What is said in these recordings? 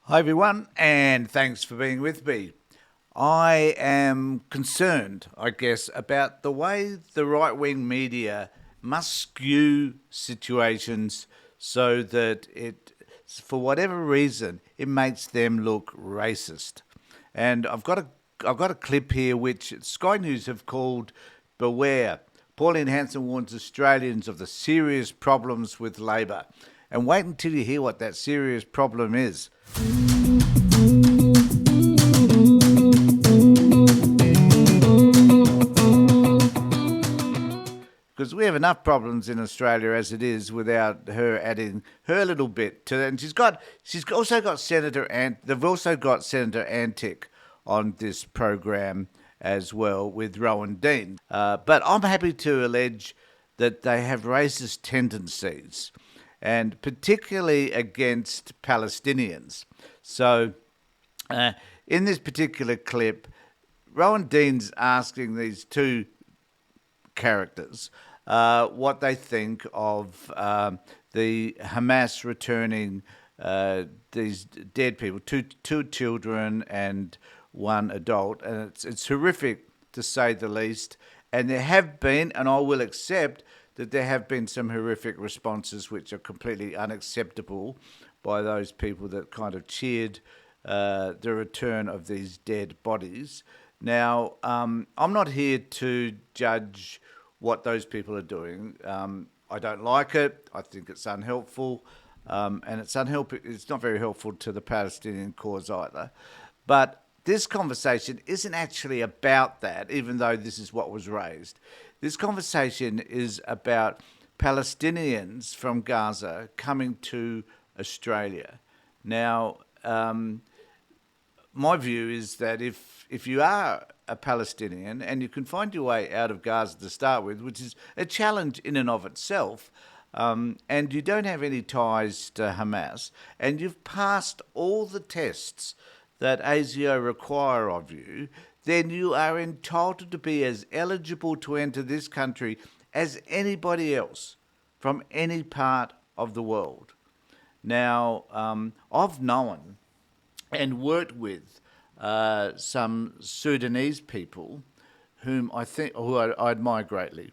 Hi, everyone, and thanks for being with me. I am concerned, I guess, about the way the right wing media must skew situations so that for whatever reason, it makes them look racist. And I've got a clip here which Sky News have called "Beware." Pauline Hanson warns Australians of the serious problems with Labor. And wait until you hear what that serious problem is. Because we have enough problems in Australia as it is without her adding her little bit to it. And she's also got they've also got Senator Antic on this program as well with Rowan Dean. But I'm happy to allege that they have racist tendencies, and particularly against Palestinians. So in this particular clip, Rowan Dean's asking these two characters what they think of the Hamas returning these dead people, two children and one adult, and it's horrific to say the least. And there have been, and I will accept that there have been some horrific responses which are completely unacceptable by those people that kind of cheered the return of these dead bodies. Now, I'm not here to judge what those people are doing. I don't like it. I think it's unhelpful, and it's unhelpful. It's not very helpful to the Palestinian cause either. But this conversation isn't actually about that, even though this is what was raised. This conversation is about Palestinians from Gaza coming to Australia. Now, my view is that if you are a Palestinian and you can find your way out of Gaza to start with, which is a challenge in and of itself, and you don't have any ties to Hamas, and you've passed all the tests that ASIO require of you, then you are entitled to be as eligible to enter this country as anybody else from any part of the world. Now, I've known and worked with some Sudanese people who I admire greatly.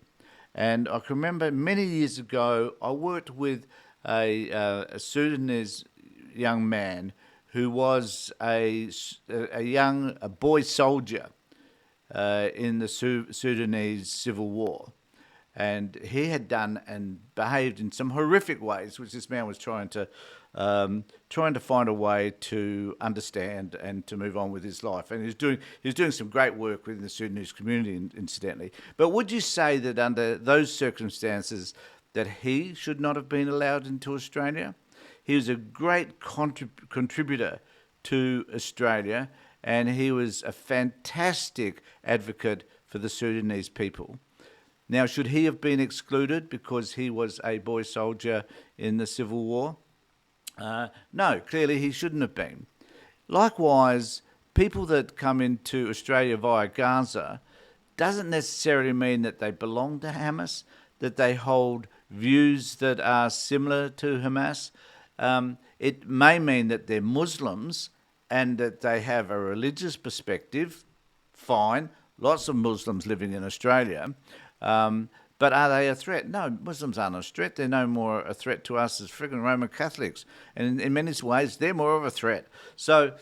And I can remember many years ago, I worked with a Sudanese young man who was a boy soldier in the Sudanese Civil War. And he had done and behaved in some horrific ways, which this man was trying to find a way to understand and to move on with his life. And he was doing some great work within the Sudanese community, incidentally. But would you say that under those circumstances that he should not have been allowed into Australia? He was a great contributor to Australia, and he was a fantastic advocate for the Sudanese people. Now, should he have been excluded because he was a boy soldier in the Civil War? No, clearly he shouldn't have been. Likewise, people that come into Australia via Gaza doesn't necessarily mean that they belong to Hamas, that they hold views that are similar to Hamas. It may mean that they're Muslims and that they have a religious perspective. Fine, lots of Muslims living in Australia. But are they a threat? No, Muslims aren't a threat. They're no more a threat to us as friggin' Roman Catholics. And in many ways, they're more of a threat. So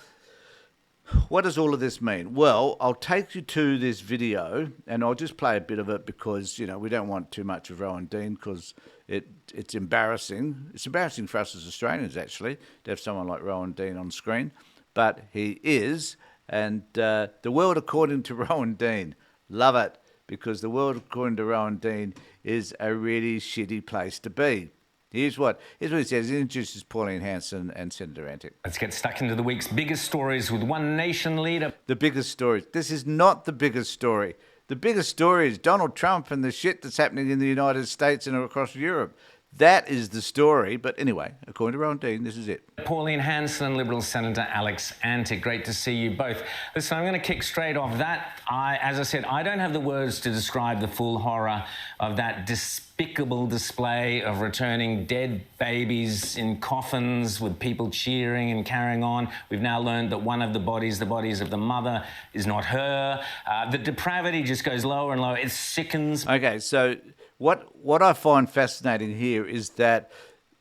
what does all of this mean? Well, I'll take you to this video, and I'll just play a bit of it because, we don't want too much of Rowan Dean because it's embarrassing. It's embarrassing for us as Australians, actually, to have someone like Rowan Dean on screen. But he is, and the world according to Rowan Dean. Love it. Because the world, according to Rowan Dean, is a really shitty place to be. Here's what he says. He introduces Pauline Hanson and Senator Antic. Let's get stuck into the week's biggest stories with One Nation leader. The biggest story. This is not the biggest story. The biggest story is Donald Trump and the shit that's happening in the United States and across Europe. that is the story. But anyway, according to Rowan Dean, this is it. Pauline Hanson and Liberal Senator Alex Antic, great to see you both. Listen, I'm going to kick straight off that. As I said, I don't have the words to describe the full horror of that despicable display of returning dead babies in coffins with people cheering and carrying on. We've now learned that one of the bodies of the mother, is not her. The depravity just goes lower and lower. It sickens. Okay, so what I find fascinating here is that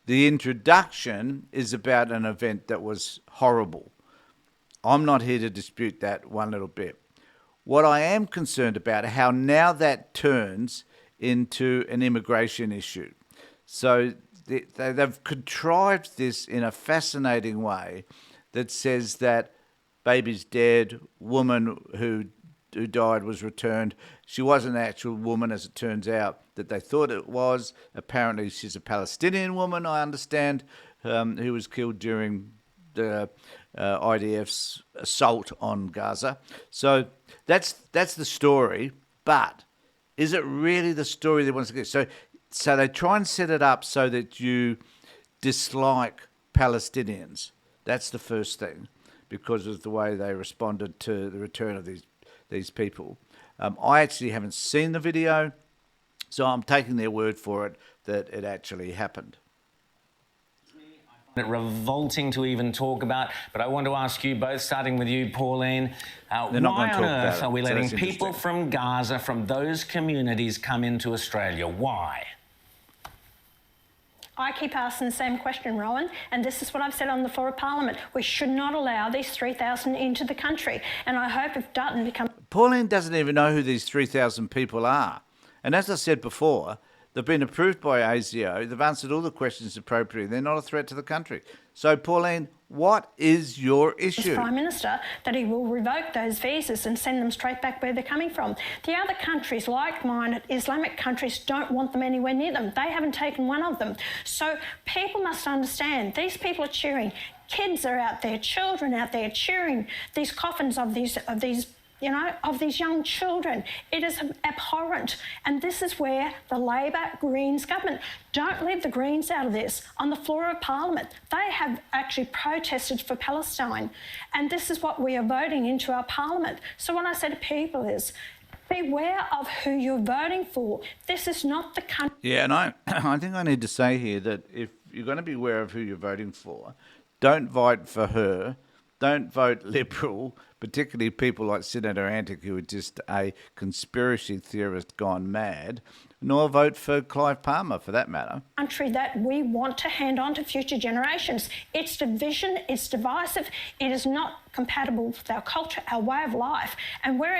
the introduction is about an event that was horrible. I'm not here to dispute that one little bit. What I am concerned about how now that turns into an immigration issue. So they've contrived this in a fascinating way that says that baby's dead, woman who died was returned. She wasn't an actual woman, as it turns out, that they thought it was. Apparently she's a Palestinian woman, I understand, who was killed during the IDF's assault on Gaza. So that's the story, but is it really the story they want to get? So they try and set it up so that you dislike Palestinians. That's the first thing, because of the way they responded to the return of these people. I actually haven't seen the video, so I'm taking their word for it that it actually happened. Revolting to even talk about, but I want to ask you both, starting with you, Pauline, They're not why going to on talk about earth it, are we so letting that's people interesting. from Gaza, from those communities, come into Australia? Why? I keep asking the same question, Rowan, and this is what I've said on the floor of Parliament. We should not allow these 3,000 into the country, and I hope if Dutton becomes... Pauline doesn't even know who these 3,000 people are. And as I said before, they've been approved by ASIO. They've answered all the questions appropriately. They're not a threat to the country. So, Pauline, what is your issue? Prime Minister, that he will revoke those visas and send them straight back where they're coming from. The other countries, like-minded Islamic countries, don't want them anywhere near them. They haven't taken one of them. So people must understand, these people are cheering. Kids are out there, children out there cheering these coffins of these young children. It is abhorrent. And this is where the Labor Greens government, don't leave the Greens out of this. On the floor of Parliament, they have actually protested for Palestine. And this is what we are voting into our Parliament. So what I say to people is, beware of who you're voting for. This is not the country. Yeah, and I think I need to say here that if you're going to be aware of who you're voting for, don't vote for her. Don't vote Liberal, particularly people like Senator Antic, who are just a conspiracy theorist gone mad, nor vote for Clive Palmer, for that matter. Country that we want to hand on to future generations. It's division, it's divisive, it is not compatible with our culture, our way of life, and we're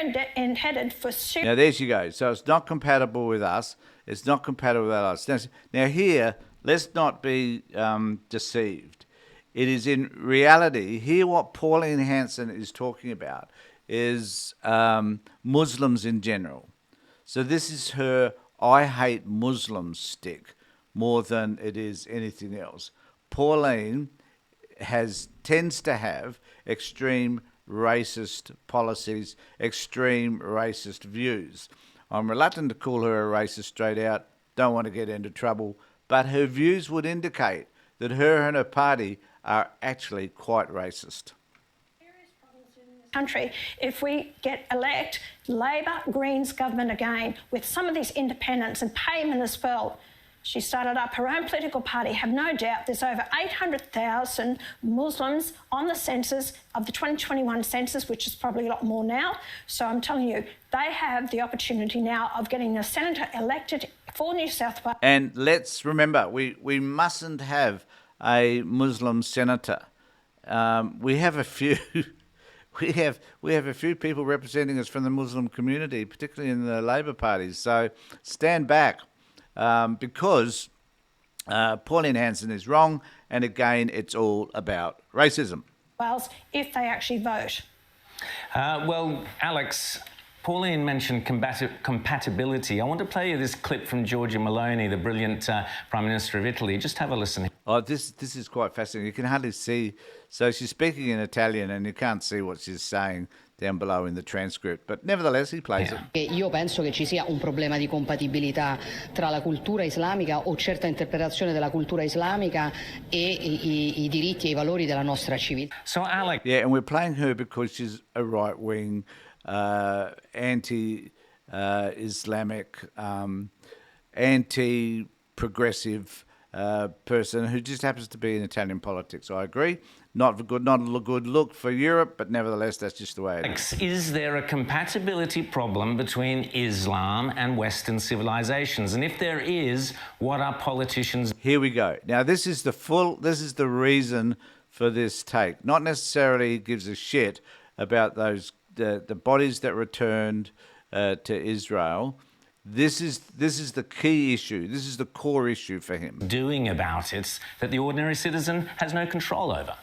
headed for... Now, there she goes. So it's not compatible with us. It's not compatible with us. Now here, let's not be deceived. It is in reality, here what Pauline Hanson is talking about is Muslims in general. So this is her I hate Muslims stick more than it is anything else. Pauline tends to have extreme racist policies, extreme racist views. I'm reluctant to call her a racist straight out, don't want to get into trouble, but her views would indicate that her and her party are actually quite racist. Country, if we elect Labor Greens government again with some of these independents and payment as well. She started up her own political party. Have no doubt there's over 800,000 Muslims on the census of the 2021 census, which is probably a lot more now. So I'm telling you, they have the opportunity now of getting a senator elected for New South Wales. And let's remember, we mustn't have a Muslim senator. We have a few. We have a few people representing us from the Muslim community, particularly in the Labor parties. So stand back, because Pauline Hanson is wrong, and again, it's all about racism. Wales, if they actually vote. Well, Alex, Pauline mentioned compatibility. I want to play you this clip from Giorgia Meloni, the brilliant Prime Minister of Italy. Just have a listen. Oh, this is quite fascinating. You can hardly see. So she's speaking in Italian, and you can't see what she's saying. down below in the transcript. But nevertheless, he plays it. Io penso che ci sia un problema di compatibilità tra la cultura islamica o certa interpretazione della cultura islamica e i diritti e i valori della nostra civiltà. So, Alex. Yeah, and we're playing her because she's a right-wing, anti-Islamic, anti-progressive person who just happens to be in Italian politics. I agree. Not a good look for Europe, but nevertheless, that's just the way it is. Is there a compatibility problem between Islam and Western civilizations? And if there is, what are politicians? Here we go. Now, this is the reason for this take. Not necessarily gives a shit about those the bodies that returned to Israel. This is the key issue. This is the core issue for him. Doing about it that the ordinary citizen has no control over.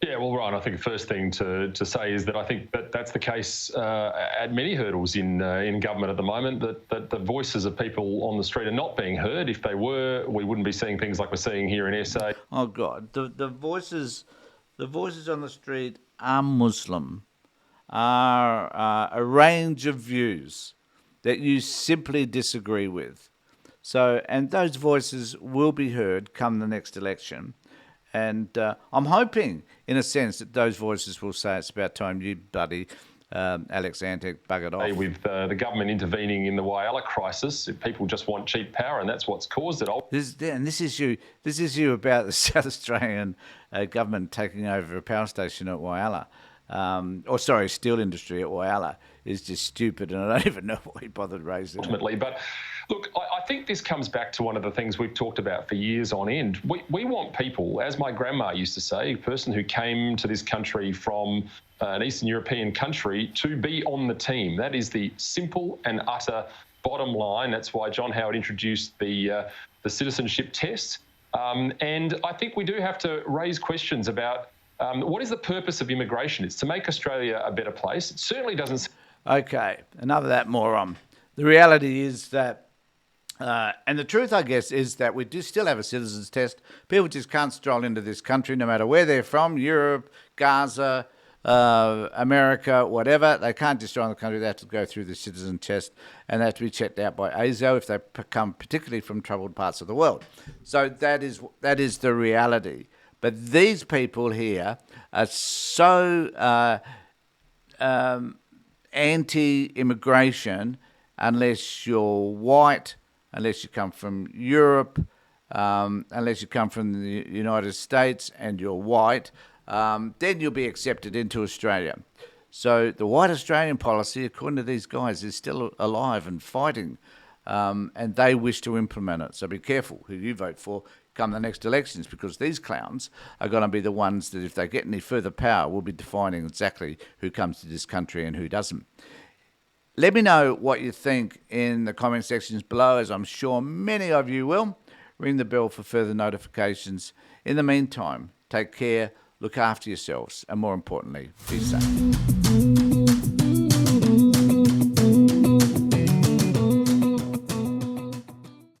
Yeah, well, Ryan, I think the first thing to say is that I think that's the case at many hurdles in government at the moment, that the voices of people on the street are not being heard. If they were, we wouldn't be seeing things like we're seeing here in SA. Oh, God. The voices on the street are Muslim, are a range of views that you simply disagree with. So, and those voices will be heard come the next election. And I'm hoping, in a sense, that those voices will say it's about time you bloody Alex Antic buggered off. With the government intervening in the Whyalla crisis, if people just want cheap power, and that's what's caused it. This is you about the South Australian government taking over a power station at Whyalla. Steel industry at Whyalla is just stupid, and I don't even know why he bothered raising it. Ultimately, but look, I think this comes back to one of the things we've talked about for years on end. We want people, as my grandma used to say, a person who came to this country from an Eastern European country, to be on the team. That is the simple and utter bottom line. That's why John Howard introduced the citizenship test. And I think we do have to raise questions about what is the purpose of immigration? It's to make Australia a better place. It certainly doesn't. Okay, enough of that moron. The reality is that, and the truth, I guess, is that we do still have a citizens test. People just can't stroll into this country, no matter where they're from, Europe, Gaza, America, whatever. They can't just join the country. They have to go through the citizen test, and they have to be checked out by ASIO if they come particularly from troubled parts of the world. So that is the reality. But these people here are so anti-immigration, unless you're white, unless you come from Europe, unless you come from the United States and you're white, then you'll be accepted into Australia. So the white Australian policy, according to these guys, is still alive and fighting, and they wish to implement it. So be careful who you vote for come the next elections, because these clowns are going to be the ones that, if they get any further power, will be defining exactly who comes to this country and who doesn't. Let me know what you think in the comment sections below, as I'm sure many of you will. Ring the bell for further notifications. In the meantime, take care, look after yourselves, and more importantly, be safe.